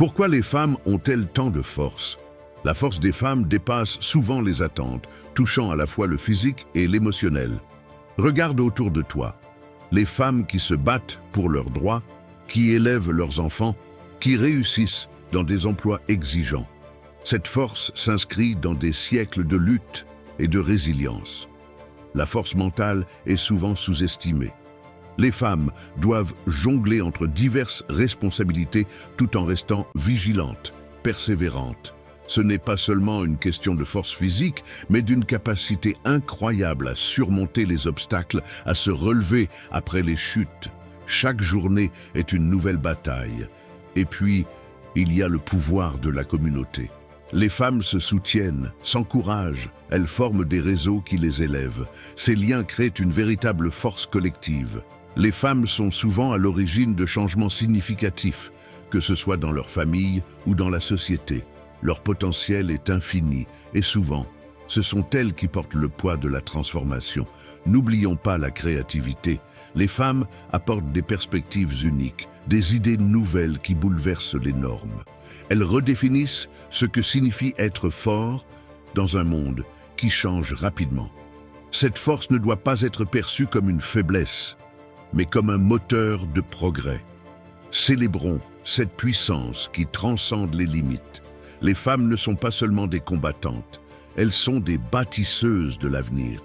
Pourquoi les femmes ont-elles tant de force? La force des femmes dépasse souvent les attentes, touchant à la fois le physique et l'émotionnel. Regarde autour de toi. Les femmes qui se battent pour leurs droits, qui élèvent leurs enfants, qui réussissent dans des emplois exigeants. Cette force s'inscrit dans des siècles de lutte et de résilience. La force mentale est souvent sous-estimée. Les femmes doivent jongler entre diverses responsabilités tout en restant vigilantes, persévérantes. Ce n'est pas seulement une question de force physique, mais d'une capacité incroyable à surmonter les obstacles, à se relever après les chutes. Chaque journée est une nouvelle bataille. Et puis, il y a le pouvoir de la communauté. Les femmes se soutiennent, s'encouragent, elles forment des réseaux qui les élèvent. Ces liens créent une véritable force collective. Les femmes sont souvent à l'origine de changements significatifs, que ce soit dans leur famille ou dans la société. Leur potentiel est infini et souvent, ce sont elles qui portent le poids de la transformation. N'oublions pas la créativité. Les femmes apportent des perspectives uniques, des idées nouvelles qui bouleversent les normes. Elles redéfinissent ce que signifie être fort dans un monde qui change rapidement. Cette force ne doit pas être perçue comme une faiblesse, mais comme un moteur de progrès. Célébrons cette puissance qui transcende les limites. Les femmes ne sont pas seulement des combattantes, elles sont des bâtisseuses de l'avenir.